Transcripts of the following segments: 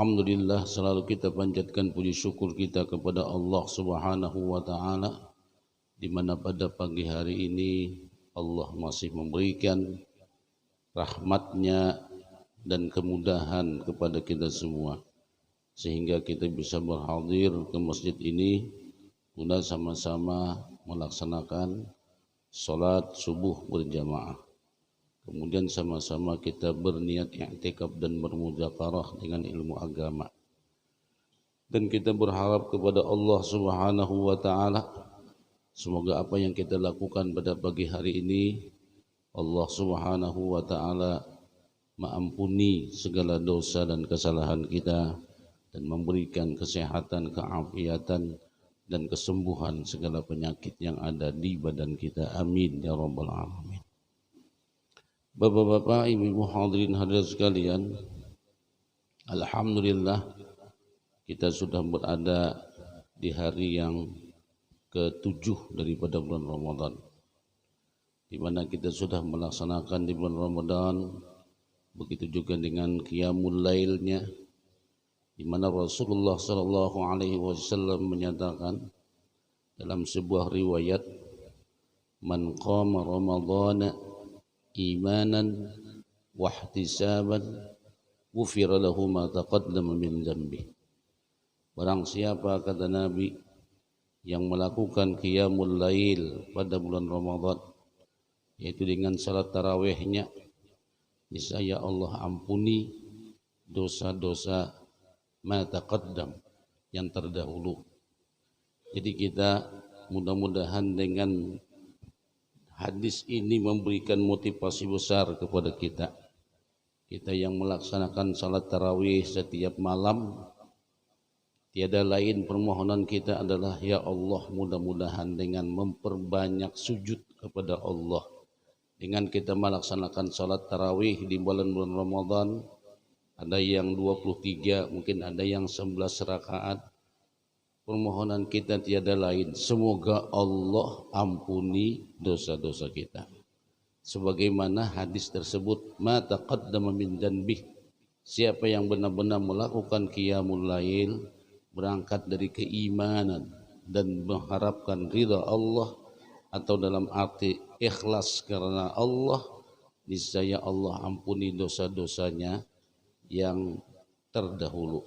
Alhamdulillah, selalu kita panjatkan puji syukur kita kepada Allah Subhanahu wa taala, di mana pada pagi hari ini Allah masih memberikan rahmatnya dan kemudahan kepada kita semua, sehingga kita bisa berhadir ke masjid ini guna sama-sama melaksanakan salat subuh berjamaah. Kemudian sama-sama kita berniat i'tikaf dan bermudzakarah dengan ilmu agama. Dan kita berharap kepada Allah Subhanahu wa taala, semoga apa yang kita lakukan pada pagi hari ini Allah Subhanahu wa taala mengampuni segala dosa dan kesalahan kita dan memberikan kesehatan, keafiatan dan kesembuhan segala penyakit yang ada di badan kita. Amin ya rabbal alamin. Bapak-bapak, ibu-ibu hadirin hadirat sekalian, alhamdulillah kita sudah berada di hari yang ke-7 daripada bulan Ramadan, di mana kita sudah melaksanakan di bulan Ramadan. Begitu juga dengan qiyamul lailnya, di mana Rasulullah sallallahu alaihi wasallam menyatakan dalam sebuah riwayat, man qama ramadhana imanan wahtisaban ghufira lahu ma taqaddama min dzambi. Barang siapa, kata Nabi, yang melakukan qiyamul lail pada bulan Ramadan, yaitu dengan salat tarawihnya, niscaya Allah ampuni dosa-dosa ma taqaddam, yang terdahulu. Jadi kita mudah-mudahan dengan hadis ini memberikan motivasi besar kepada kita. Kita yang melaksanakan salat tarawih setiap malam, tiada lain permohonan kita adalah, ya Allah, mudah-mudahan dengan memperbanyak sujud kepada Allah, dengan kita melaksanakan salat tarawih di bulan-bulan Ramadan, ada yang 23, mungkin ada yang 11 rakaat. Permohonan kita tiada lain, semoga Allah ampuni dosa-dosa kita. Sebagaimana hadis tersebut, ma taqaddama min dzanbih, siapa yang benar-benar melakukan qiyamul lail, berangkat dari keimanan dan mengharapkan ridha Allah, atau dalam arti ikhlas karena Allah, niscaya Allah ampuni dosa-dosanya yang terdahulu.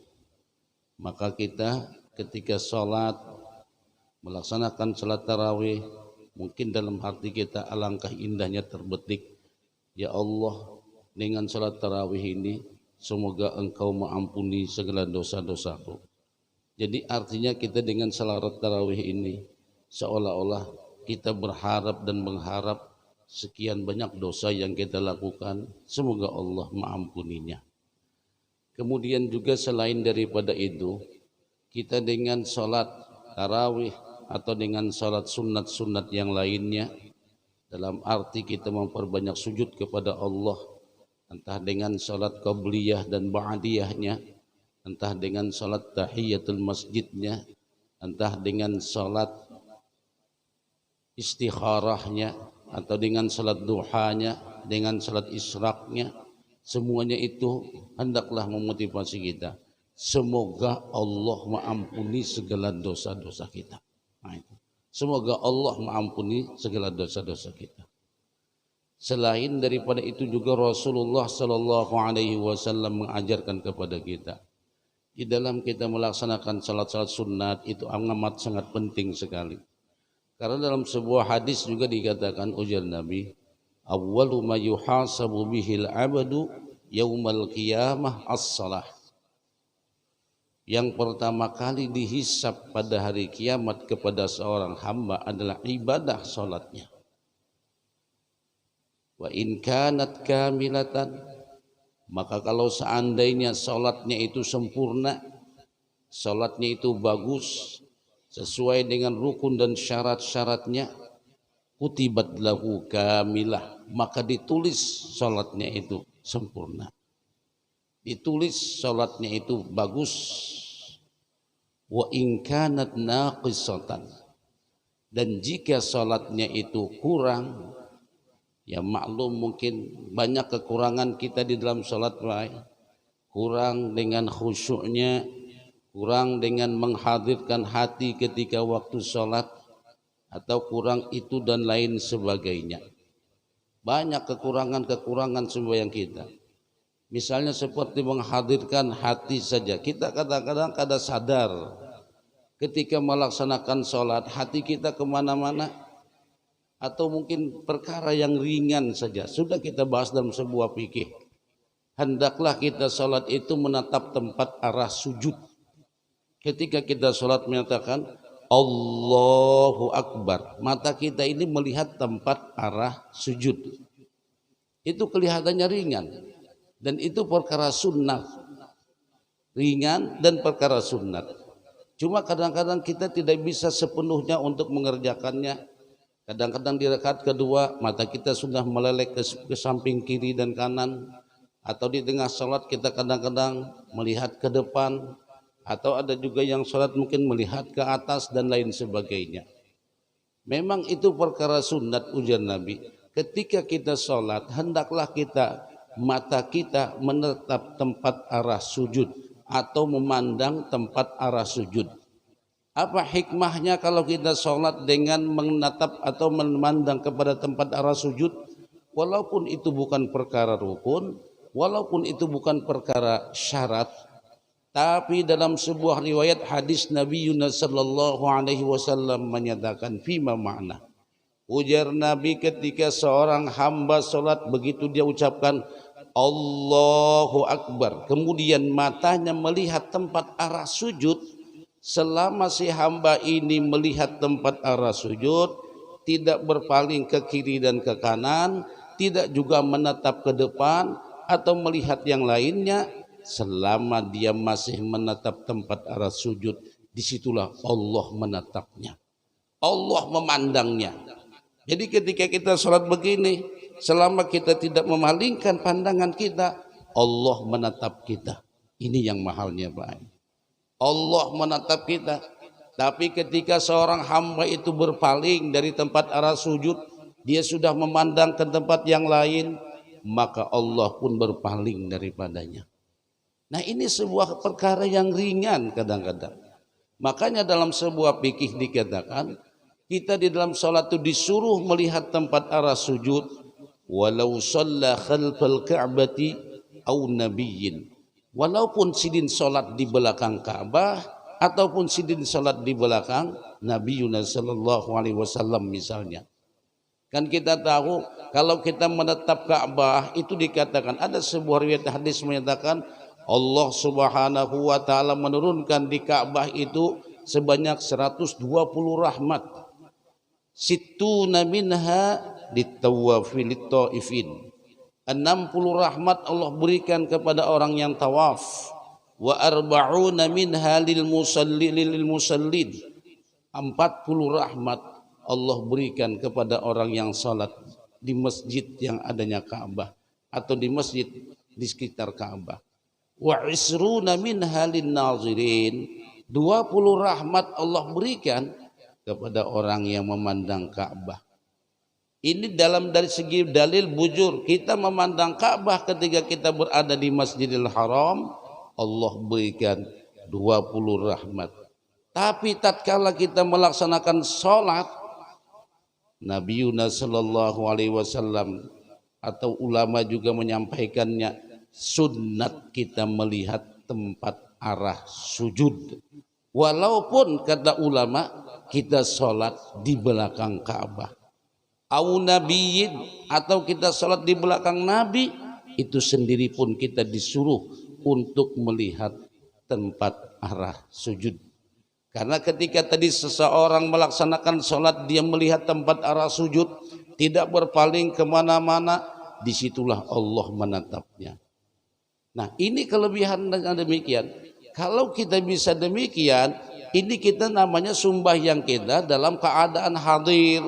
Maka kita ketika sholat, melaksanakan sholat tarawih, mungkin dalam hati kita alangkah indahnya terbetik, ya Allah, dengan sholat tarawih ini semoga Engkau mengampuni segala dosa-dosaku. Jadi artinya kita dengan sholat tarawih ini seolah-olah kita berharap dan mengharap sekian banyak dosa yang kita lakukan, semoga Allah mengampuninya. Kemudian juga selain daripada itu, kita dengan sholat tarawih atau dengan sholat sunat-sunat yang lainnya, dalam arti kita memperbanyak sujud kepada Allah, entah dengan sholat qabliyah dan ba'diyahnya, entah dengan sholat tahiyatul masjidnya, entah dengan sholat istikharahnya, atau dengan sholat duhanya, dengan sholat isyraqnya, semuanya itu hendaklah memotivasi kita, semoga Allah mengampuni segala dosa-dosa kita. Nah, itu. Semoga Allah mengampuni segala dosa-dosa kita. Selain daripada itu juga Rasulullah sallallahu alaihi wasallam mengajarkan kepada kita, di dalam kita melaksanakan salat-salat sunat itu amat sangat penting sekali. Karena dalam sebuah hadis juga dikatakan, ujar Nabi, awwalu ma yuhasabu bihil abadu yaumal qiyamah as-salah. Yang pertama kali dihisab pada hari kiamat kepada seorang hamba adalah ibadah salatnya. Wa in kanat kamilatan, maka kalau seandainya salatnya itu sempurna, salatnya itu bagus, sesuai dengan rukun dan syarat-syaratnya, kutibat lahu kamilah, maka ditulis salatnya itu sempurna, ditulis salatnya itu bagus. Wa in kanat naqisatan, dan jika salatnya itu kurang, ya maklum mungkin banyak kekurangan kita di dalam salat, kurang dengan khusyuknya, kurang dengan menghadirkan hati ketika waktu sholat, atau kurang itu dan lain sebagainya. Banyak kekurangan-kekurangan sembahyang kita. Misalnya seperti menghadirkan hati saja. Kita kadang-kadang kada sadar ketika melaksanakan sholat, hati kita kemana-mana. Atau mungkin perkara yang ringan saja. Sudah kita bahas dalam sebuah fikih. Hendaklah kita sholat itu menatap tempat arah sujud. Ketika kita sholat menyatakan Allahu Akbar, mata kita ini melihat tempat arah sujud. Itu kelihatannya ringan. Dan itu perkara sunnah. Ringan dan perkara sunnah. Cuma kadang-kadang kita tidak bisa sepenuhnya untuk mengerjakannya. Kadang-kadang di rakaat kedua mata kita sudah meleleh ke samping kiri dan kanan. Atau di tengah sholat kita kadang-kadang melihat ke depan. Atau ada juga yang sholat mungkin melihat ke atas dan lain sebagainya. Memang itu perkara sunat ujar Nabi. Ketika kita sholat, hendaklah mata kita menetap tempat arah sujud. Atau memandang tempat arah sujud. Apa hikmahnya kalau kita sholat dengan menatap atau memandang kepada tempat arah sujud? Walaupun itu bukan perkara rukun, walaupun itu bukan perkara syarat, tapi dalam sebuah riwayat hadis Nabi Yunus sallallahu alaihi wasallam menyatakan fima makna. Ujar Nabi ketika seorang hamba sholat, begitu dia ucapkan Allahu Akbar, kemudian matanya melihat tempat arah sujud, selama si hamba ini melihat tempat arah sujud, tidak berpaling ke kiri dan ke kanan, tidak juga menatap ke depan atau melihat yang lainnya, selama dia masih menatap tempat arah sujud, disitulah Allah menatapnya, Allah memandangnya. Jadi ketika kita sholat begini, selama kita tidak memalingkan pandangan kita, Allah menatap kita. Ini yang mahalnya Pak. Allah menatap kita. Tapi ketika seorang hamba itu berpaling dari tempat arah sujud, dia sudah memandang ke tempat yang lain, maka Allah pun berpaling daripadanya. Nah, ini sebuah perkara yang ringan kadang-kadang. Makanya dalam sebuah fikih dikatakan, kita di dalam sholat itu disuruh melihat tempat arah sujud, walau shalla khalfal ka'bati au nabiyyin. Walaupun sidin sholat di belakang Ka'bah ataupun sidin sholat di belakang Nabi Yunus sallallahu alaihi wasallam misalnya. Kan kita tahu kalau kita menetap Ka'bah itu dikatakan, ada sebuah riwayat hadis menyatakan Allah Subhanahu wa taala menurunkan di Ka'bah itu sebanyak 120 rahmat. Sittuna minha litawafil taifin. 60 rahmat Allah berikan kepada orang yang tawaf. Wa arba'una minha lil musallin. 40 rahmat Allah berikan kepada orang yang salat di masjid yang adanya Ka'bah atau di masjid di sekitar Ka'bah. Wa isruna minha lin nazirin. 20 rahmat Allah berikan kepada orang yang memandang Ka'bah. Ini dari segi dalil bujur, kita memandang Ka'bah ketika kita berada di Masjidil Haram, Allah berikan 20 rahmat. Tapi tatkala kita melaksanakan sholat, Nabi Yunus sallallahu alaihi wasallam atau ulama juga menyampaikannya, sunnat kita melihat tempat arah sujud. Walaupun kata ulama kita sholat di belakang Ka'bah, au nabiyyin, atau kita sholat di belakang Nabi, itu sendiri pun kita disuruh untuk melihat tempat arah sujud. Karena ketika tadi seseorang melaksanakan sholat, dia melihat tempat arah sujud, tidak berpaling kemana-mana, disitulah Allah menatapnya. Nah, ini kelebihan dengan demikian. Kalau kita bisa demikian, ini kita namanya sembahyang kita dalam keadaan hadir.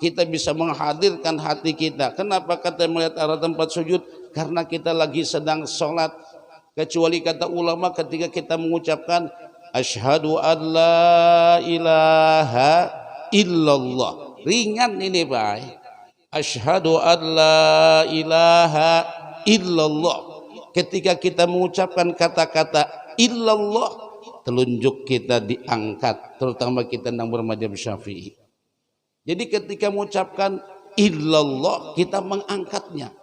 Kita bisa menghadirkan hati kita. Kenapa kata melihat arah tempat sujud? Karena kita lagi sedang sholat. Kecuali kata ulama ketika kita mengucapkan asyhadu an la ilaha illallah. Ringan ini Pak. Asyhadu an la ilaha illallah. ketika kita mengucapkan kata-kata illallah, telunjuk kita diangkat, terutama kita yang bermadzhab Syafi'i. Jadi ketika mengucapkan illallah, kita mengangkatnya.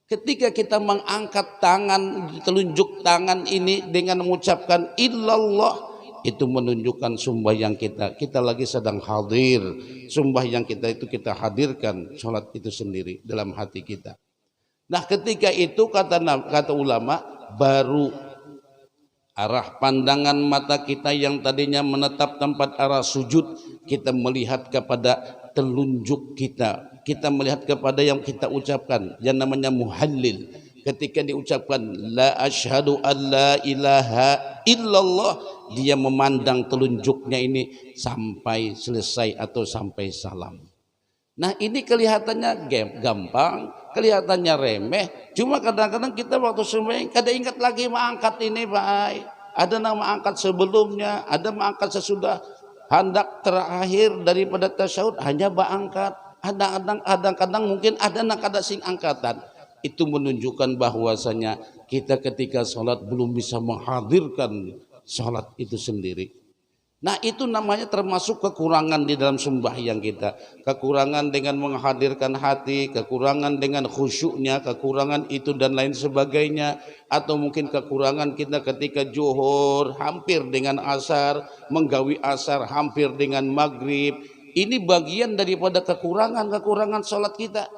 Ketika kita mengangkat tangan, telunjuk tangan ini dengan mengucapkan illallah, itu menunjukkan sembahyang kita lagi sedang hadir. Sembahyang kita itu kita hadirkan sholat itu sendiri dalam hati kita. Nah ketika itu kata ulama, baru arah pandangan mata kita yang tadinya menetap tempat arah sujud, kita melihat kepada telunjuk kita. Kita melihat kepada yang kita ucapkan, yang namanya muhallil. Ketika diucapkan la asyhadu an la ilaha illallah, dia memandang telunjuknya ini sampai selesai atau sampai salam. Nah ini kelihatannya gampang, kelihatannya remeh, cuma kadang-kadang kita waktu sembahyang kada ingat lagi mengangkat ini Pak. Ada nama angkat sebelumnya, ada mengangkat sesudah hendak terakhir daripada tasyahud, hanya mengangkat. Kadang-kadang mungkin ada nak ada sing angkatan. Itu menunjukkan bahwasanya kita ketika sholat belum bisa menghadirkan sholat itu sendiri. Nah itu namanya termasuk kekurangan di dalam sembahyang kita. Kekurangan dengan menghadirkan hati, kekurangan dengan khusyuknya, kekurangan itu dan lain sebagainya. Atau mungkin kekurangan kita ketika zuhur hampir dengan asar, menggawi asar hampir dengan maghrib. Ini bagian daripada kekurangan sholat kita.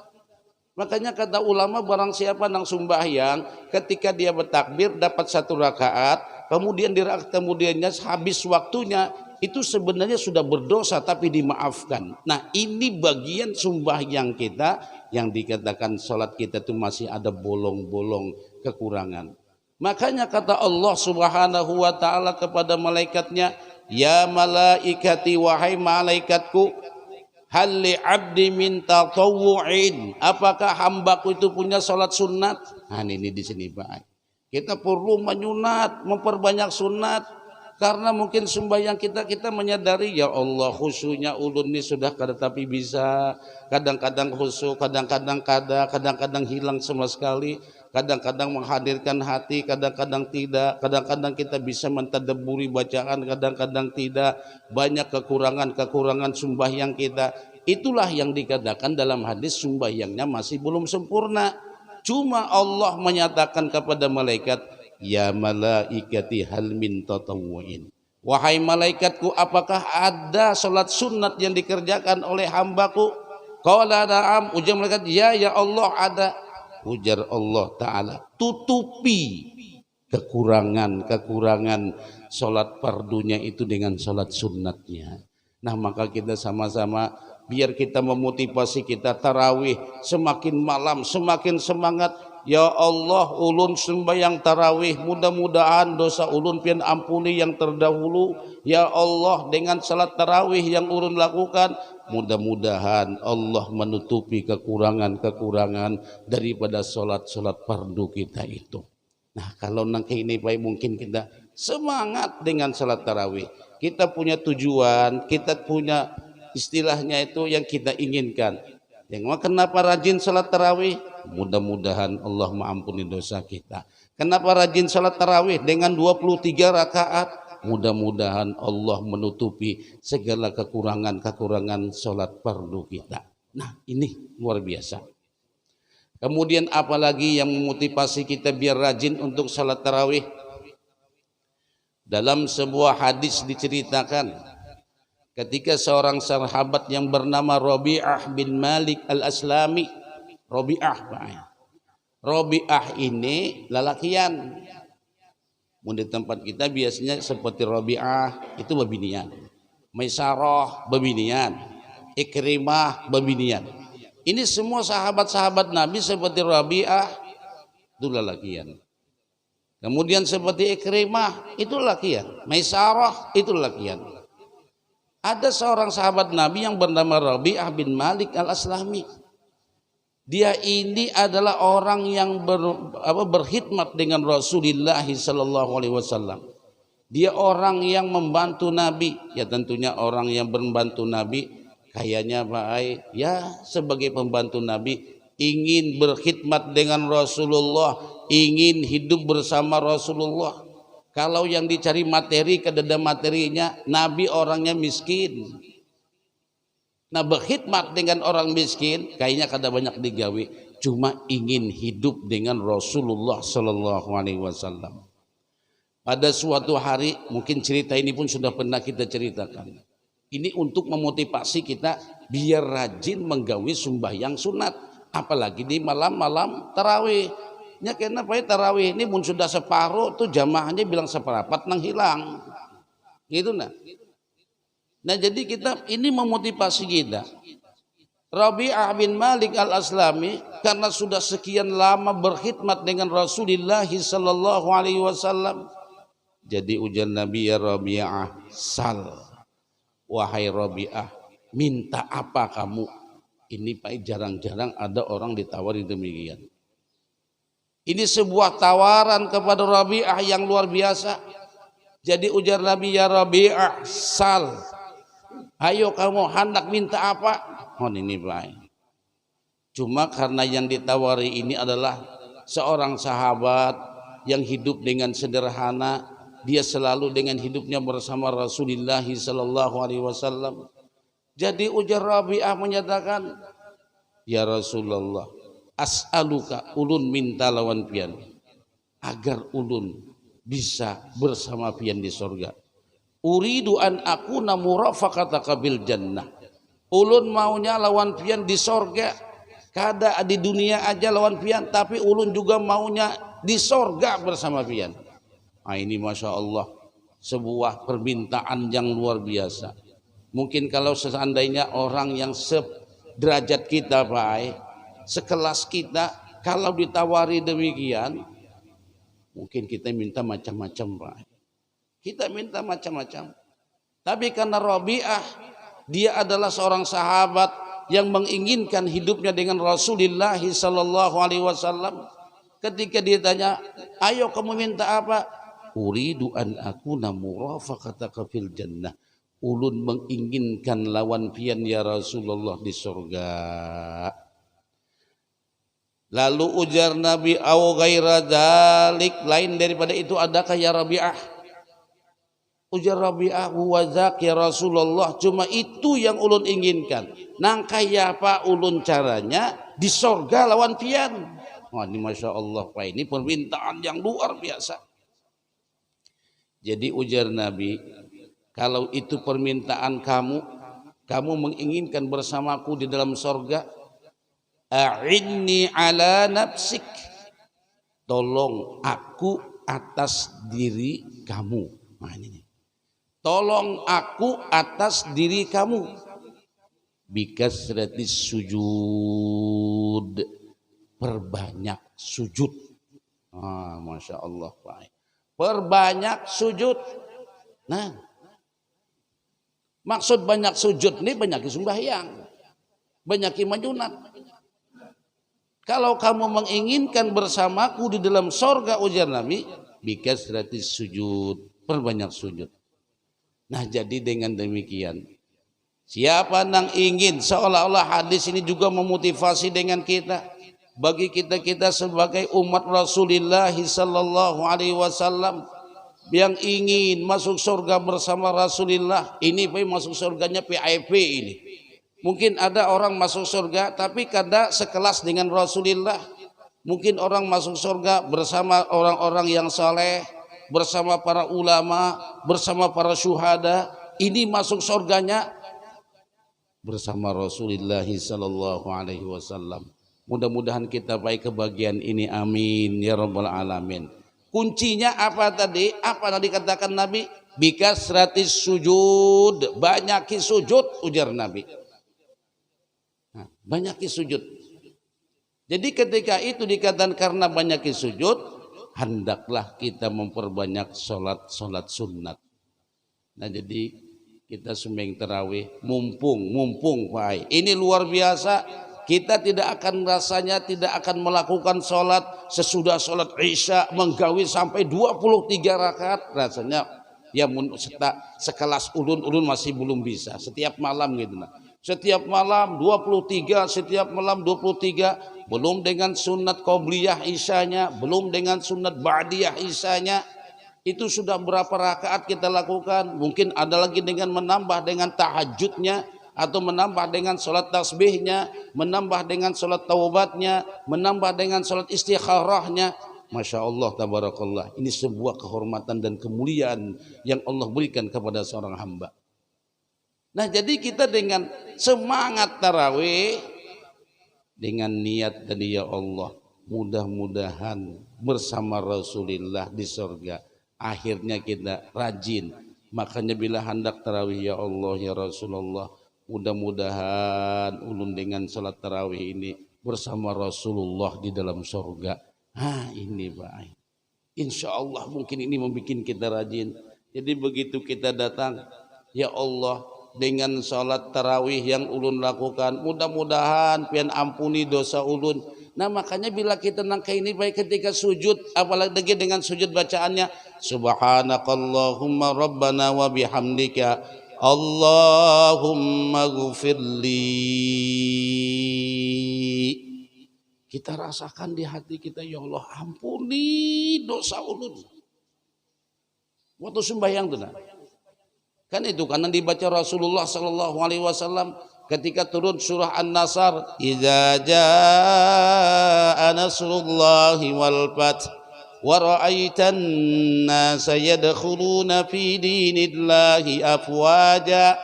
Makanya kata ulama, barang siapa nang sembahyang ketika dia bertakbir dapat 1 rakaat, kemudian di rakaat kemudiannya habis waktunya, itu sebenarnya sudah berdosa tapi dimaafkan. Nah ini bagian sembahyang kita yang dikatakan sholat kita itu masih ada bolong-bolong kekurangan. Makanya kata Allah Subhanahu wa ta'ala kepada malaikatnya, ya malaikati, wahai malaikatku, hal li abdi min tatawwu'in, apakah hambaku itu punya salat sunat? Nah ini di sini Pak. Kita perlu menyunat, memperbanyak sunat, karena mungkin sembahyang kita menyadari ya Allah khusyuknya ulun ini sudah kada tapi bisa, kadang-kadang khusyuk, kadang-kadang hilang sama sekali. Kadang-kadang menghadirkan hati, kadang-kadang tidak. Kadang-kadang kita bisa mentadabburi bacaan, kadang-kadang tidak. Banyak kekurangan sembahyang kita. Itulah yang dikatakan dalam hadis sembahyangnya masih belum sempurna. Cuma Allah menyatakan kepada malaikat, ya malaikati hal min tatawwu'in. Wahai malaikatku, apakah ada salat sunat yang dikerjakan oleh hambaku? Qala na'am, ujar malaikat, ya Allah ada. Ujar Allah Ta'ala, tutupi kekurangan sholat fardunya itu dengan sholat sunnatnya. Nah maka kita sama-sama, biar kita memotivasi kita tarawih semakin malam semakin semangat. Ya Allah ulun sembahyang tarawih, mudah-mudahan dosa ulun pian ampuni yang terdahulu. Ya Allah dengan salat tarawih yang ulun lakukan, mudah-mudahan Allah menutupi kekurangan daripada sholat fardu kita itu. Nah kalau nangke ini baik, mungkin kita semangat dengan salat tarawih. Kita punya tujuan, kita punya istilahnya itu yang kita inginkan. Yang kenapa rajin salat tarawih? Mudah-mudahan Allah mengampuni dosa kita. Kenapa rajin salat tarawih dengan 23 rakaat? Mudah-mudahan Allah menutupi segala kekurangan sholat fardu kita. Nah ini luar biasa. Kemudian apalagi yang memotivasi kita biar rajin untuk salat tarawih? Dalam sebuah hadis diceritakan ketika seorang sahabat yang bernama Rabi'ah bin Malik al-Aslami. Rabi'ah ini lalakian. Di tempat kita biasanya seperti Rabi'ah itu babinian, Maisarah babinian, Ikrimah babinian. Ini semua sahabat-sahabat Nabi seperti Rabi'ah itu lalakian. Kemudian seperti Ikrimah itu lalakian, Maisarah itu lalakian. Ada seorang sahabat Nabi yang bernama Rabi'ah bin Malik al-Aslami. Dia ini adalah orang yang berkhidmat dengan Rasulullah SAW. Dia orang yang membantu Nabi. Ya tentunya orang yang membantu Nabi kayaknya sebagai pembantu Nabi ingin berkhidmat dengan Rasulullah, ingin hidup bersama Rasulullah. Kalau yang dicari materi, kededa materinya, Nabi orangnya miskin. Nah, berkhidmat dengan orang miskin kayaknya kada banyak digawe, cuma ingin hidup dengan Rasulullah sallallahu alaihi wasallam. Pada suatu hari, mungkin cerita ini pun sudah pernah kita ceritakan. Ini untuk memotivasi kita biar rajin menggawe sembahyang sunat, apalagi di malam-malam tarawih. Nya kenapa ya tarawih ini pun sudah separuh tuh jamaahnya bilang seperapat nang hilang. Gitu nah. Nah jadi kita ini memotivasi kita. Rabi'ah bin Malik al-Aslami karena sudah sekian lama berkhidmat dengan Rasulullah sallallahu alaihi wasallam. Jadi ujar Nabi, ya Rabi'ah, sal. Wahai Rabi'ah, minta apa kamu? Ini Pak, jarang-jarang ada orang ditawari demikian. Ini sebuah tawaran kepada Rabi'ah yang luar biasa. Jadi ujar Nabi, ya Rabi'ah, sal. Ayo kamu hendak minta apa? Oh ini baik. Cuma karena yang ditawari ini adalah seorang sahabat yang hidup dengan sederhana, dia selalu dengan hidupnya bersama Rasulullah sallallahu alaihi wasallam. Jadi ujar Rabi'ah menyatakan, ya Rasulullah, as'aluka, ulun minta lawan pian agar ulun bisa bersama pian di surga. Uridu an akuna murafaqataka bil jannah. Ulun maunya lawan pian di sorga. Kada di dunia aja lawan pian, tapi ulun juga maunya di sorga bersama pian. Nah, ini Masya Allah sebuah permintaan yang luar biasa. Mungkin kalau seandainya orang yang sederajat kita Pak, sekelas kita, kalau ditawari demikian, mungkin kita minta macam-macam Pak. Kita minta macam-macam. Tapi karena Rabi'ah, dia adalah seorang sahabat yang menginginkan hidupnya dengan Rasulullah sallallahu alaihi wasallam. Ketika dia tanya, ayo kamu minta apa? Uridu an akuna murafaqataka fil jannah. Ulun menginginkan lawan pian ya Rasulullah di surga. Lalu ujar Nabi, au ghaira dzalik, lain daripada itu adakah ya Rabi'ah? Ujar Rabi'ah, huwa dzak ya Rasulullah, cuma itu yang ulun inginkan. Nang kaya apa ulun caranya di surga lawan pian. Wah ini Masya Allah Pak, ini permintaan yang luar biasa. Jadi ujar Nabi, kalau itu permintaan kamu menginginkan bersamaku di dalam surga, a'inni ala nafsik, tolong aku atas diri kamu. Nah ini, tolong aku atas diri kamu. Bikasratis sujud, perbanyak sujud. Masya Allah Pak, perbanyak sujud. Nah, maksud banyak sujud ini banyak sembahyang, banyak majunat. Kalau kamu menginginkan bersamaku di dalam sorga, ujar Nabi, bikasratis sujud, perbanyak sujud. Nah jadi dengan demikian, siapa yang ingin, seolah-olah hadis ini juga memotivasi dengan kita, bagi kita sebagai umat Rasulullah sallallahu alaihi wasallam yang ingin masuk surga bersama Rasulullah. Ini masuk surganya PIP ini. Mungkin ada orang masuk surga tapi kada sekelas dengan Rasulullah. Mungkin orang masuk surga bersama orang-orang yang saleh, bersama para ulama, bersama para syuhada. Ini masuk surganya bersama Rasulullah sallallahu alaihi wasallam. Mudah-mudahan kita baik kebagian ini, amin ya rabbal alamin. Kuncinya apa tadi? Apa tadi katakan Nabi? Bikasratis sujud, banyaki sujud, ujar Nabi. Nah, banyaki sujud. Jadi ketika itu dikatakan karena banyaki sujud, hendaklah kita memperbanyak sholat sunat. Nah jadi kita sembahyang tarawih mumpung Pak. Ini luar biasa. Kita tidak akan rasanya tidak akan melakukan sholat sesudah sholat isya menggawi sampai 23 rakaat. Rasanya ya sekelas ulun masih belum bisa setiap malam gitu. Nah. setiap malam 23, setiap malam 23, belum dengan sunat qobliyah isyanya, belum dengan sunat ba'diyah isyanya. Itu sudah berapa rakaat kita lakukan? Mungkin ada lagi dengan menambah dengan tahajudnya, atau menambah dengan sholat tasbihnya, menambah dengan sholat taubatnya, menambah dengan sholat istikharahnya. Masya Allah, tabarakallah. Ini sebuah kehormatan dan kemuliaan yang Allah berikan kepada seorang hamba. Nah, jadi kita dengan semangat tarawih, dengan niat tadi, ya Allah, mudah-mudahan bersama Rasulullah di surga. Akhirnya kita rajin. Makanya bila hendak tarawih, ya Allah, ya Rasulullah, mudah-mudahan ulun dengan salat tarawih ini bersama Rasulullah di dalam surga. Ini baik. Insya Allah mungkin ini membuat kita rajin. Jadi begitu kita datang, ya Allah, dengan salat tarawih yang ulun lakukan, mudah-mudahan pian ampuni dosa ulun. Nah, makanya bila kita nangka ini baik ketika sujud, apalagi dengan sujud bacaannya subhanakallahumma rabbana wa bihamdika Allahumma ghfirli. Kita rasakan di hati kita, ya Allah, ampuni dosa ulun. Waktu sembahyang tuh, nah. Kan itu karena dibaca Rasulullah sallallahu alaihi wasallam ketika turun surah An-Nasr, idza jaa nasrullahi wal fath wa ra'aitan nasa yadkhuluna fi dinillahi afwaja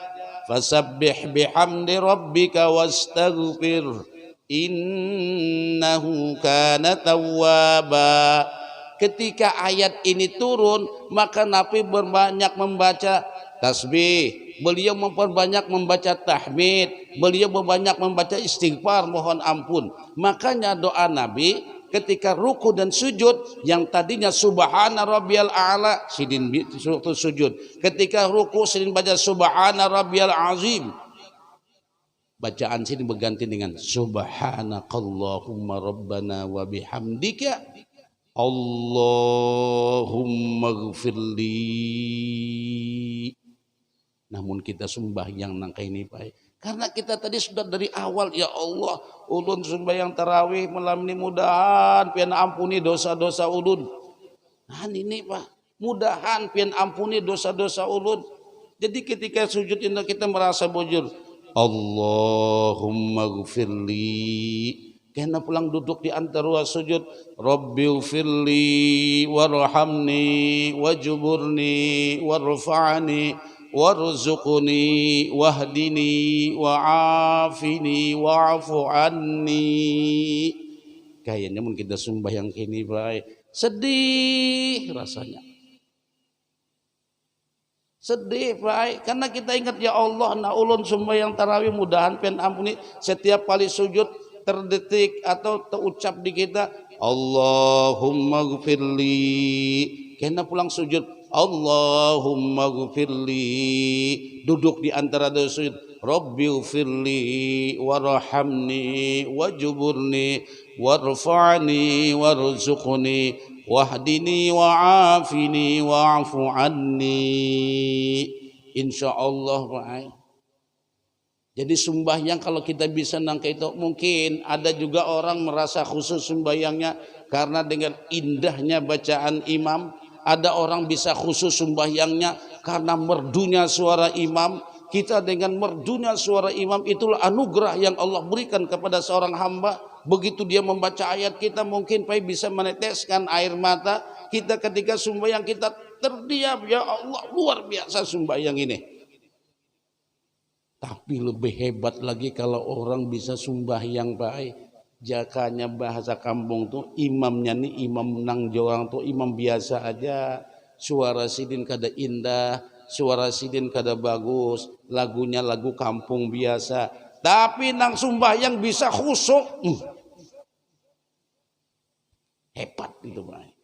fasabbih bihamdi rabbika wastaghfir innahu kana tawwaba. Ketika ayat ini turun, maka Nabi berbanyak membaca tasbih, beliau memperbanyak membaca tahmid, beliau berbanyak membaca istighfar, mohon ampun. Makanya doa Nabi ketika ruku dan sujud, yang tadinya subhana rabbiyal a'la, sidin sujud. Ketika ruku sidin baca subhana rabbiyal azim, bacaan sini berganti dengan subhanakallahumma rabbana wa bihamdika Allahumma ghfirli. Namun kita sembahyang nangka ini baik, karena kita tadi sudah dari awal, ya Allah, ulun sembahyang tarawih malam ini mudahan pian ampuni dosa-dosa ulun. Nah ini Pak, mudahan pian ampuni dosa-dosa ulun. Jadi ketika sujud ini kita merasa bujur, Allahumma ghfirli. Kena pulang duduk di antara sujud, Rabbighfirli warhamni wajburni warfa'ni warzuqni wahdini wa'afini wa'fu anni. Kayaknya mungkin kita sembahyang kini baik, sedih rasanya. Sedih baik, karena kita ingat, ya Allah, na ulun sembahyang tarawih mudahan pian ampuni. Setiap kali sujud terdetik atau terucap di kita Allahumma ghfirli. Kena pulang sujud Allahumma ghfirli, duduk di antara dua sujud Rabbighfirli warhamni wajburni warfa'ni warzuqni wahdini wa'afini wa'fu anni. Insyaallah baik. Jadi sembahyang kalau kita bisa nangka itu, mungkin ada juga orang merasa khusus sembahyangnya karena dengan indahnya bacaan imam. Ada orang bisa khusus sembahyangnya karena merdunya suara imam. Kita dengan merdunya suara imam, itulah anugerah yang Allah berikan kepada seorang hamba. Begitu dia membaca ayat, kita mungkin bisa meneteskan air mata kita ketika sembahyang, kita terdiam, ya Allah, luar biasa sembahyang ini. Tapi lebih hebat lagi kalau orang bisa sembahyang baik. Jakanya bahasa kampung tuh, imamnya nih imam nang jorang tuh imam biasa aja, suara sidin kada indah, suara sidin kada bagus, lagunya lagu kampung biasa, tapi nang sembahyang bisa khusyuk. Hebat itu baik.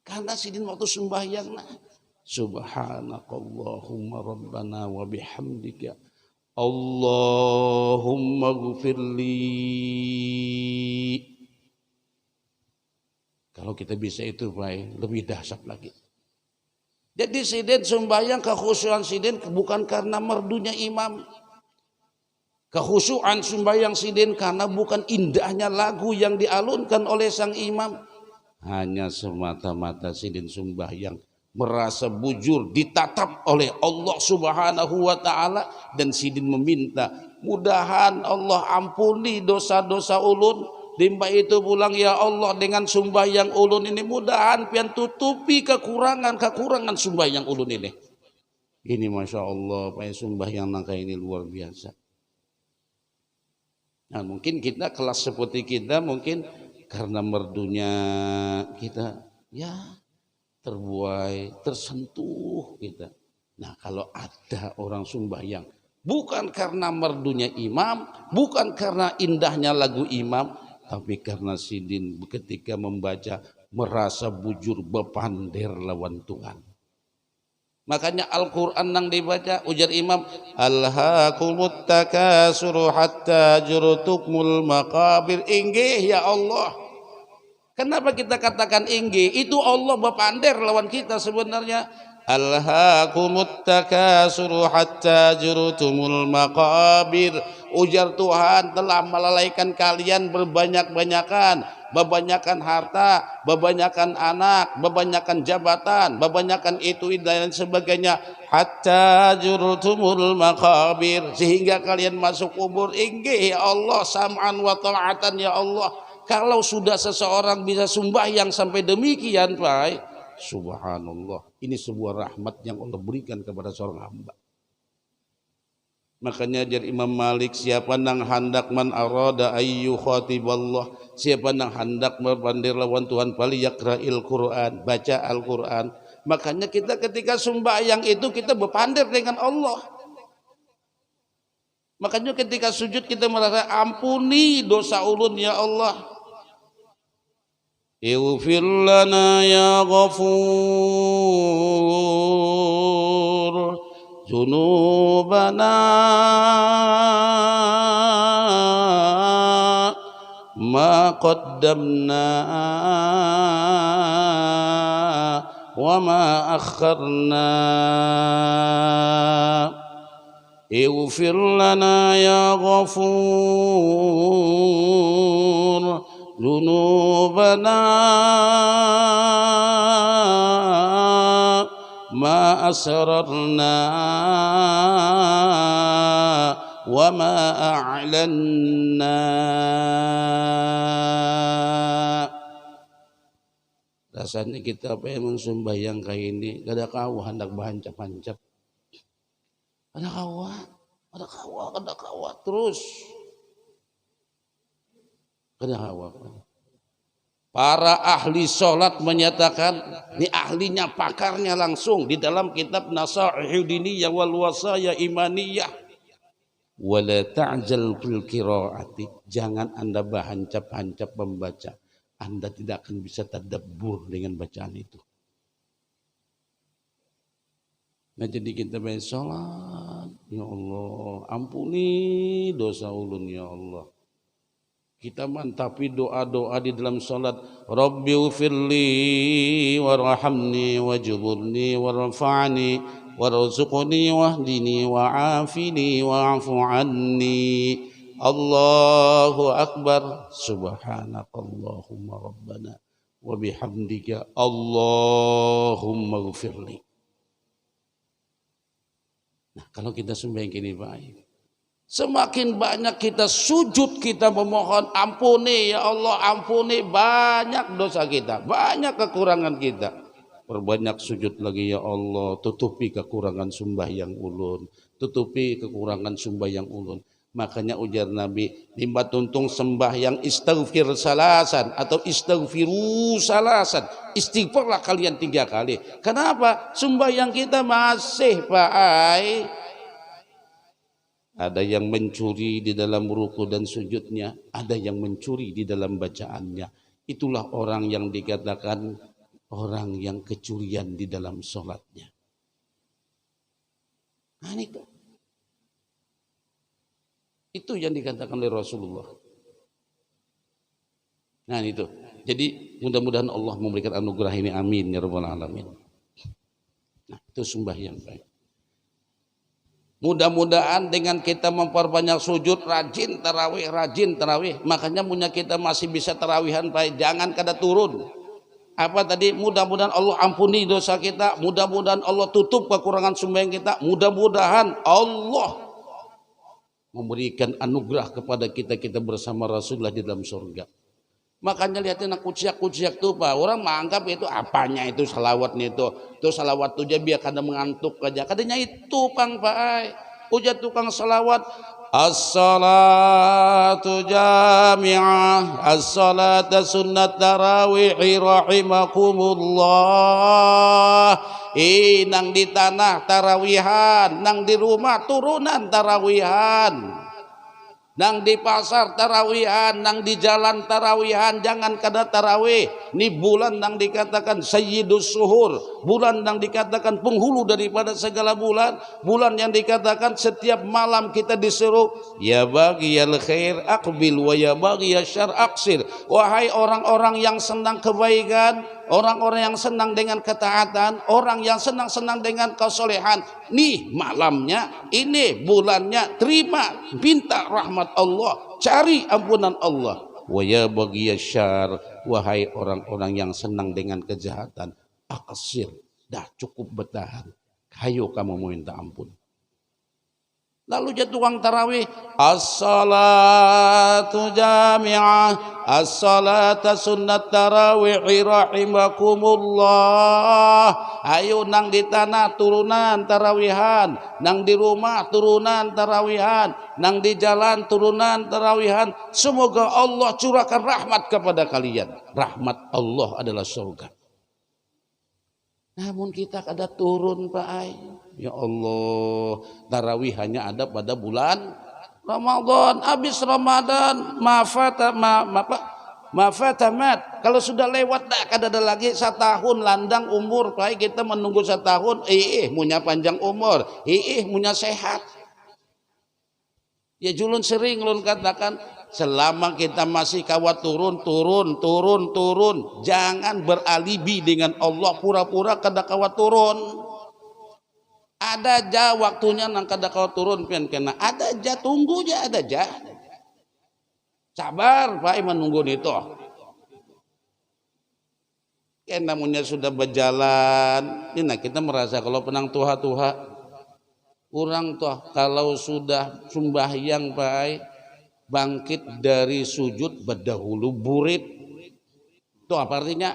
Karena sidin waktu sembahyang, nah, subhanakallahumma rabbana wa bihamdika Allahumma ghfirli. Kalau kita bisa itu baik, lebih dahsyat lagi. Jadi sidin sembahyang, kekhusyuan sidin bukan karena merdunya imam, Kehusuan sembahyang sidin karena bukan indahnya lagu yang dialunkan oleh sang imam, hanya semata-mata sidin sembahyang merasa bujur ditatap oleh Allah Subhanahu wa taala, dan sidin meminta mudahan Allah ampuni dosa-dosa ulun. Dimba itu pulang, ya Allah, dengan sembahyang ulun ini mudahan pian tutupi kekurangan sembahyang ulun ini. Ini Masya Allah, Pak, sembahyang nangka ini luar biasa. Nah, mungkin kita kelas seperti kita mungkin karena merdunya kita ya terbuai, tersentuh kita. Nah, kalau ada orang sembahyang bukan karena merdunya imam, bukan karena indahnya lagu imam, tapi karena sidin ketika membaca merasa bujur bepander lawan Tuhan. Makanya Al-Quran yang dibaca, ujar imam, alhaakumut takasuru hatta jurutukmul maqabir. Inggih ya Allah. Kenapa kita katakan inggih? Itu Allah bepander lawan kita sebenarnya. Alhaakumut takasuru hatta jurutumul maqabir. Ujar Tuhan telah melalaikan kalian berbanyak-banyakan, bebanyakan harta, bebanyakan anak, bebanyakan jabatan, bebanyakan itu dan sebagainya, hatta jurutumul maqabir, sehingga kalian masuk kubur. Inggih ya Allah, sam'an wa ta'atan ya Allah. Kalau sudah seseorang bisa sembahyang sampai demikian, Pak, subhanallah, ini sebuah rahmat yang Allah berikan kepada seorang hamba. Makanya ajar Imam Malik, siapa nang hendak man arada ayyu khatiballah, siapa nang hendak berpandir lawan Tuhan, pali yakra'il Quran, baca Al-Quran. Makanya kita ketika sembahyang itu kita berpandir dengan Allah. Makanya ketika sujud kita merasa ampuni dosa ulun ya Allah. Ighfir lana ya Ghafur junubana ma qaddamna wa ma akharna. Ighfir lana ya Ghafur junubana ma asrarna wa ma a'lanna. Rasanya kita pengen sembahyang kayak ini, kada kau hendak bahancap-hancap, ada kawa terus. Para ahli sholat menyatakan, ini ahlinya, pakarnya langsung di dalam kitab Nasaihud Diniyah wal Wasaya Imaniyah, wala ta'jal fil qiraati, jangan Anda bahancap-hancap membaca, Anda tidak akan bisa tadabbur dengan bacaan itu. Nah, jadi kita baca sholat, ya Allah ampuni dosa ulun ya Allah. Kita mantapi doa-doa di dalam salat, Rabbighfirli warhamni wajburni warfa'ni warzuqni wahdini wa'afini wa'fu anni. Allahu akbar, subhanakallahumma rabbana wa bihamdika Allahumma ghfirli. Nah, kalau kita sembahyang gini baik, semakin banyak kita sujud, kita memohon ampuni ya Allah, ampuni banyak dosa kita, banyak kekurangan kita. Perbanyak sujud lagi ya Allah, tutupi kekurangan sembahyang ulun, tutupi kekurangan sembahyang ulun. Makanya ujar Nabi, timba tuntung sembahyang istighfir salasan atau istighfiru salasan, istighfarlah kalian 3 kali. Kenapa? Sembahyang kita masih Pak ada yang mencuri di dalam ruku dan sujudnya, ada yang mencuri di dalam bacaannya. Itulah orang yang dikatakan orang yang kecurian di dalam sholatnya. Nah, itu yang dikatakan oleh Rasulullah. Nah itu. Jadi mudah-mudahan Allah memberikan anugerah ini, amin ya rabbal alamin. Nah itu sembahyang baik. Mudah-mudahan dengan kita memperbanyak sujud, rajin tarawih, makanya punya kita masih bisa tarawihan baik, jangan kada turun. Apa tadi? Mudah-mudahan Allah ampuni dosa kita, mudah-mudahan Allah tutup kekurangan sembahyang kita, mudah-mudahan Allah memberikan anugerah kepada kita bersama Rasulullah di dalam surga. Makanya lihatin kuciak-kuciak tuh Pak, orang menganggap itu apanya itu salawatnya itu salawat tuh aja biar kada mengantuk aja. Kadanya itu Pang Pak, uja tukang salawat. As-salatu jami'ah, as-salatu sunnat tarawih rahimakumullah. Nang di tanah tarawihan, nang di rumah turunan tarawihan, nang di pasar tarawihan, nang di jalan tarawihan, jangan kada tarawih. Ini bulan nang dikatakan sayyidus suhur, bulan nang dikatakan penghulu daripada segala bulan, bulan yang dikatakan setiap malam kita disuruh ya baghiyal khair aqbil wa ya baghiyasy syarr aqsir. Wahai orang-orang yang senang kebaikan, orang-orang yang senang dengan ketaatan, orang yang senang-senang dengan kesolehan, nih malamnya, ini bulannya, terima, minta rahmat Allah, cari ampunan Allah. Wa ya baghiyasy syarr, wahai orang-orang yang senang dengan kejahatan, aqsir, dah cukup bertahan, hayo kamu minta ampun. Lalu jatuh tukang tarawih, as-salatu jami'ah, as-salatu sunnat tarawih rahimakumullah. Ayo nang di tanah turunan tarawihan, nang di rumah turunan tarawihan, nang di jalan turunan tarawihan. Semoga Allah curahkan rahmat kepada kalian. Rahmat Allah adalah surga. Namun kita kada turun Pak Ai. Ya Allah, tarawih hanya ada pada bulan Ramadan. Habis Ramadan mafatamat. Kalau sudah lewat dah kada ada lagi setahun landang umur. Pak Ai, kita menunggu setahun. Munya panjang umur, munya sehat. Ya julun sering lun katakan, selama kita masih kawat turun, jangan beralibi dengan Allah pura-pura kada kawat turun. Ada aja waktunya nang kada kawat turun pian kena. Ada aja, tunggu aja, ada aja. Sabar Pak menunggu itu. Kena namunnya sudah berjalan. Ini kita merasa kalau penang tuha-tuha. Orang tuh kalau sudah sembahyang Pak, bangkit dari sujud berdahulu burit. Itu apa artinya?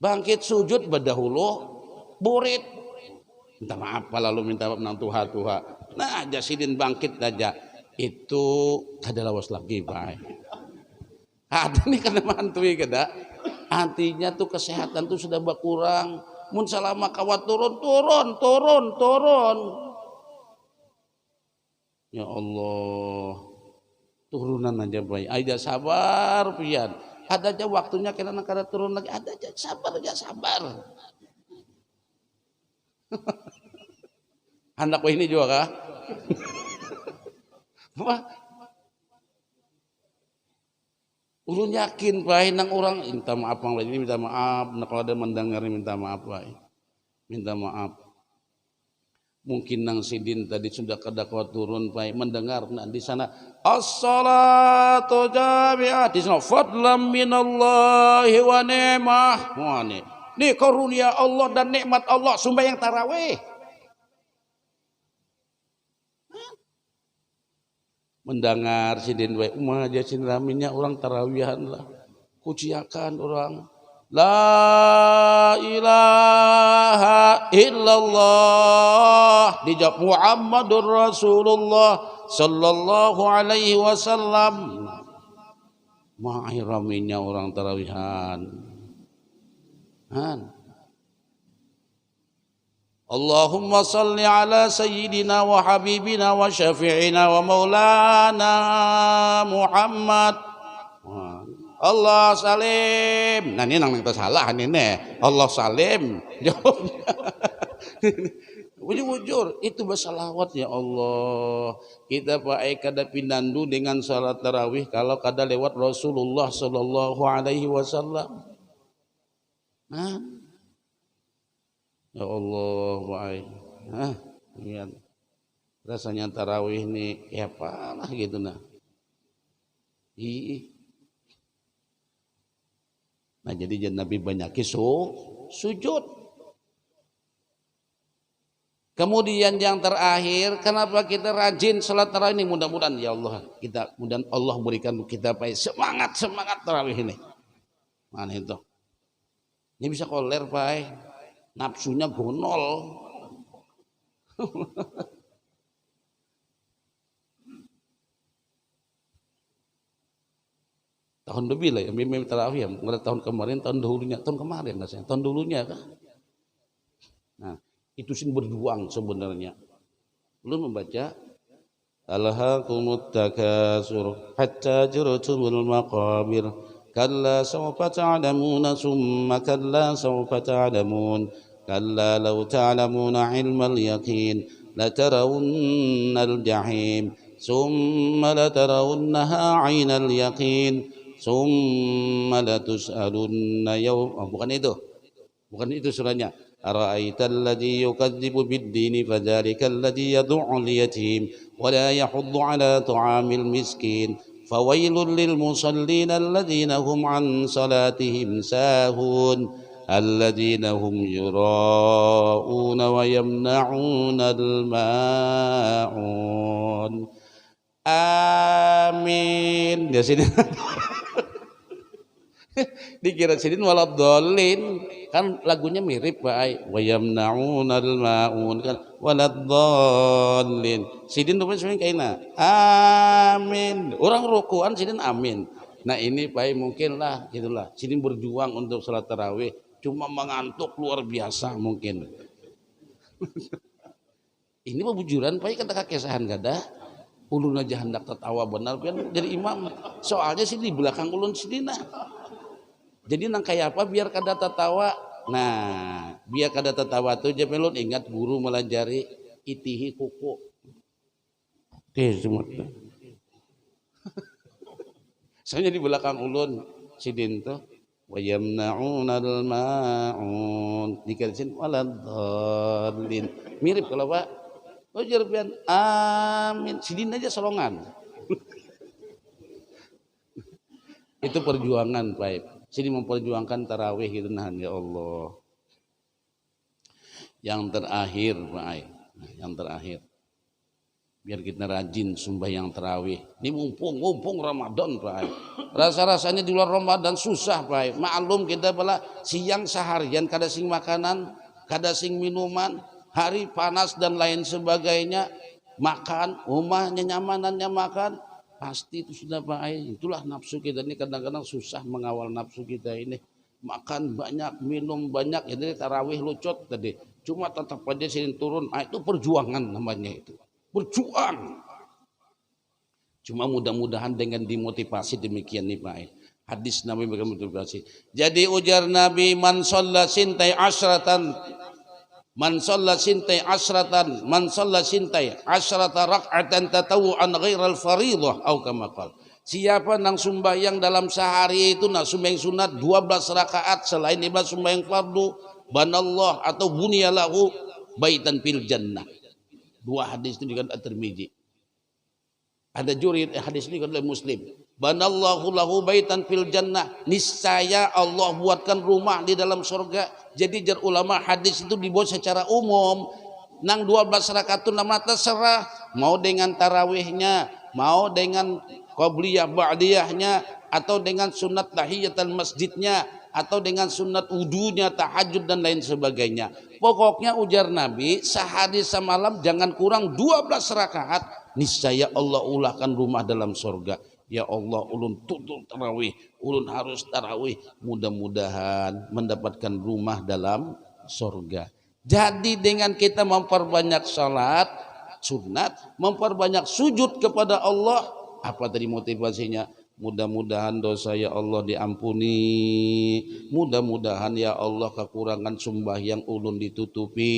Bangkit sujud berdahulu burit. Minta maaf lalu minta maaf nang tuha-tuha. Nah aja sidin bangkit aja. Itu kada lawas lagi Pak. Ada nih kada mantui kada. Artinya tuh kesehatan tuh sudah berkurang. Mun selama kawat turun. Ya Allah, turunan aja baik. Aida sabar pian. Ada aja waktunya kena kada turun lagi. Ada aja sabar. Anak ini juga kah? Ulun yakin Pak, nang orang minta maaf bang ini minta maaf, nak kalau ada mendengar minta maaf Pak, minta maaf. Mungkin nang sidin tadi sudah kada kuat turun Pak, mendengar nah di sana as-salatu jami'ah di sana fadlan minallahi wa ni'mah. Wah nih karunia Allah dan nikmat Allah sembahyang tarawih. Mendengar sidin wae umah aja sin raminya orang tarawihan lah kuciakan orang la ilaha illallah dijawab Muhammadur Rasulullah sallallahu alaihi wasallam. Ma'ai raminya orang tarawihan. Allahumma salli ala sayyidina wa habibina wa syafi'ina wa maulana Muhammad. Allah salim. Nah ini nang salah ini. Allah salim. Jujur itu bersalawat ya Allah. Kita pakai kada pinandu dengan salat tarawih kalau kada lewat Rasulullah sallallahu alaihi wasallam. Ya Allah, baik. Hah, lihat rasanya tarawih nih ya apalah gitu nah. Nah jadi Nabi banyak sujud. Kemudian yang terakhir, kenapa kita rajin salat tarawih ini? Mudah-mudahan ya Allah, mudah Allah berikan kita semangat tarawih ini. Mana itu? Ini bisa koler, Pak. Nafsunya gonol. Tahun lebih lah ya, mimpi tarawih ya. Tahun kemarin, tahun kemarin rasanya, tahun dulunya kan. Nah, itu sih berjuang sebenarnya. Belum membaca Alhaakumut takasur hatta zurtumul maqabir kalla sawfa ta'lamuna summa kalla sawfa ta'lamun kalla law ta'lamuna ilmal yaqin latarawunnal jahim summa latarawunnaha 'ainal yaqin summa latus'alunna bukan itu surahnya. Ara'aital ladzi yukadzibu bid-dini fadzalikal ladzi yad'ul yatim wa la yahuddu 'ala ta'amil miskin fawailul lil musallin alladzina hum 'an salatihim sahun alladzina hum yura'una wa yamna'unal ma'un. Amin. Di sini dikira sidin waladhdallin kan lagunya mirip Pak wa yamna'unal ma'un kan waladhdallin sidin tuh sebenarnya kaina amin orang rukuan sidin amin. Nah ini Pak mungkin lah gitulah sidin berjuang untuk salat tarawih cuma mengantuk luar biasa mungkin. Ini mah bujuran Pak kata kakesahan gada ulun aja hendak tertawa benar kan jadi imam soalnya sih di belakang ulun sidina. Jadi nang kayak apa biar kada tertawa. Nah, biar kada tertawa tuh aja pelun ingat guru melajari itihi kuku. Oke, semua. Soalnya di belakang ulun sidin tuh wa yamna'unal ma'un dikasih waladhdallin. Mirip kalau Pak. Oh jerpian amin sidin aja solongan. Itu perjuangan Pak. Sini memperjuangkan tarawih gitu nah ya Allah. Yang terakhir Pak Ai. Yang terakhir. Biar kita rajin sembahyang tarawih. Ini mumpung Ramadan Pak Ai. Rasa-rasanya di luar Ramadan susah Pak Ai. Maklum kita pala siang seharian kada sing makanan, kada sing minuman, hari panas dan lain sebagainya. Makan, rumahnya nyamanannya makan. Pasti itu sudah baik. Itulah nafsu kita ini kadang-kadang susah mengawal nafsu kita ini. Makan banyak, minum banyak, jadi tarawih lucot tadi. Cuma tetap aja sini turun. Itu perjuangan namanya itu. Berjuang. Cuma mudah-mudahan dengan dimotivasi demikian nih Pak. Hadis Nabi bermotivasi. Jadi ujar Nabi man shalla sintai asyratan man shalla sintai asyrata rak'atan tatawu'an ghairal fariidhah au kama qala. Siapa nang sembahyang dalam sehari itu nak sembahyang sunat 12 rakaat selain ibadah sembahyang fardu banallah atau bunyalahu baitan fil jannah. Dua hadis itu dikatakan At-Tirmidzi. Ada juri hadis ini oleh Muslim. Banallahu lahu baitan fil jannah. Niscaya Allah buatkan rumah di dalam surga. Jadi jar ulama hadis itu dibuat secara umum. Nang 12 rakaat itu nama terserah. Mau dengan tarawihnya, mau dengan qabliyah ba'diyahnya, atau dengan sunat tahiyatul masjidnya, atau dengan sunat wudunya, tahajud dan lain sebagainya. Pokoknya ujar Nabi, sehari semalam jangan kurang 12 rakaat. Niscaya Allah ulahkan rumah dalam surga. Ya Allah, ulun tutup tarawih, ulun harus tarawih. Mudah-mudahan mendapatkan rumah dalam surga. Jadi dengan kita memperbanyak salat sunat, memperbanyak sujud kepada Allah, apa tadi motivasinya? Mudah-mudahan dosa ya Allah diampuni, mudah-mudahan ya Allah kekurangan sembahyang ulun ditutupi,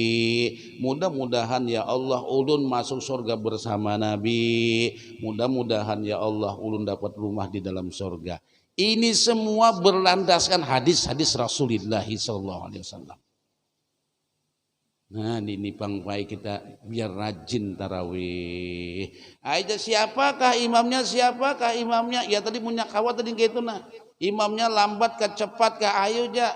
mudah-mudahan ya Allah ulun masuk surga bersama Nabi, mudah-mudahan ya Allah ulun dapat rumah di dalam surga. Ini semua berlandaskan hadis-hadis Rasulullah SAW. Nah, ini pangpai kita biar rajin tarawih. Aja siapakah imamnya? Siapakah imamnya? Ya tadi punya kawat tadi gitu nah. Imamnya lambat ke cepat ke ayo ja.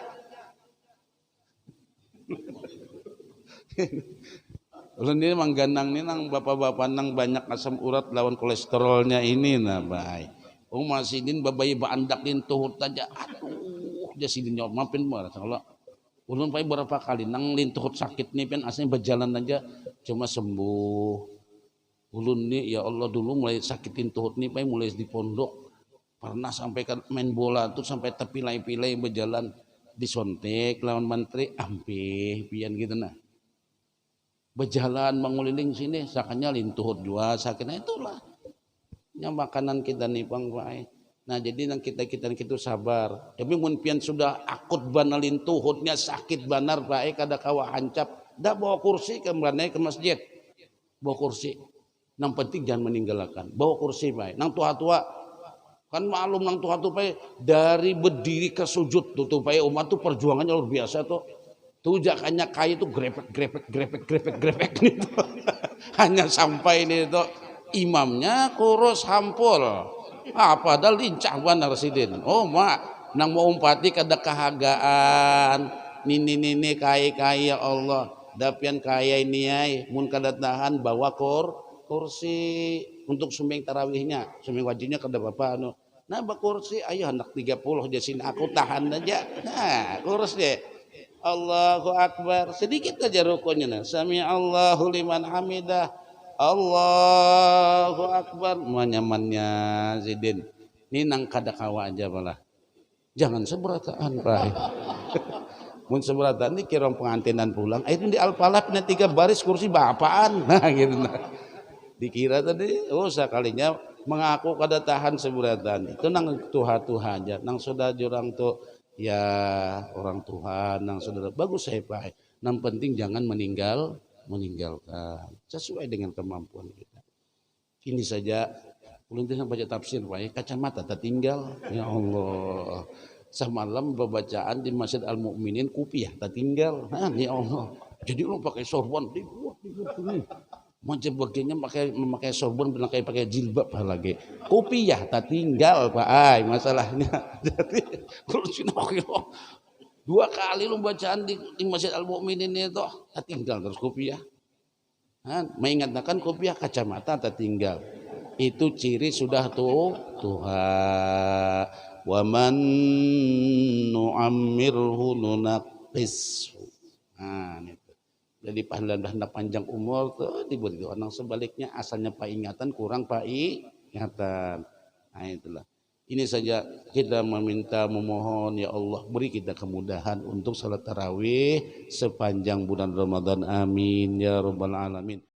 Ulun ini mangganang nih nang bapak-bapak nang banyak asam urat lawan kolesterolnya ini nah baik. Oh masidin babai baandak din tuhut aja. Aduh, dia sidin nyawa mampin marah kalau ulun pai berapa kali nang lintuhut sakit nih pen aslinya berjalan aja cuma sembuh. Ulun nih ya Allah dulu mulai sakitin tuhut nih pai mulai di pondok pernah sampai main bola tuh sampai terpilai-pilai berjalan disontek lawan mantri ampih pian gitu nah. Berjalan menguliling sini sakanya lintuhut jua sakitnya itulah yang makanan kita nih bang baik. Nah jadi nang kita itu sabar. Tapi mun pian sudah akut bana lintuhutnya sakit banar baik kada kawa hancap. Dah bawa kursi ke masjid. Bawa kursi. Nang penting jangan meninggalkan. Bawa kursi baik. Nang tua-tua kan maklum nang tua-tua baik dari berdiri ke sujud tuh baik umat tuh perjuangannya luar biasa tuh. Tujakannya kayu itu grepek gitu. Hanya sampai ini itu imamnya kurus hampul. Padahal lincah benar sidin. Oh mak, nang mau umpati kada kehagaan. Nini kaya Allah. Dapian kaya ini ay, mun kada tahan bawa kursi untuk sumbing tarawihnya, sumbing wajibnya kada apa anu. Nah, kursi ayo anak 30 dia sini aku tahan aja. Nah, kursi. Allahu Akbar. Sedikit aja rukunnya. Nah. Sami Allahu liman hamidah. Allahu Akbar. Nyamannya Zidin. Ini nang kada kawa aja malah. Jangan seberataan, Pak. Mun seberataan ini kira pengantinan pulang. Itu di Al-Falaq 3 baris kursi bapaan. Nah gitu nah. Dikira tadi, oh sekalinya mengaku kada tahan seberataan. Itu nang tuha-tuha aja. Nang sudah jurang tuh ya orang Tuhan yang saudara bagus saya Pak. Yang penting jangan meninggalkan sesuai dengan kemampuan kita. Ini saja ulun baca tafsir Pak. Kacamata tertinggal ya Allah. Semalam pembacaan di Masjid Al-Mukminin kupiah tertinggal. Nah, ya Allah. Jadi lu pakai sorban dibuat macam bagiannya memakai sorban pakai jilbab lagi kopiah tak tinggal Pak ay masalahnya jadi terus 2 kali lu bacaan di Masjid Al-Mukminin itu tak tinggal terus kopiah mengingatkan kopiah kacamata tak tinggal itu ciri sudah Tuhan wa man nu'ammirhu nunaqis jadi panjang umur tuh diberi orang sebaliknya asalnya pak ingatan kurang pak ingatan. Nah itulah. Ini saja kita memohon ya Allah beri kita kemudahan untuk salat tarawih sepanjang bulan Ramadan. Amin ya rabbal alamin.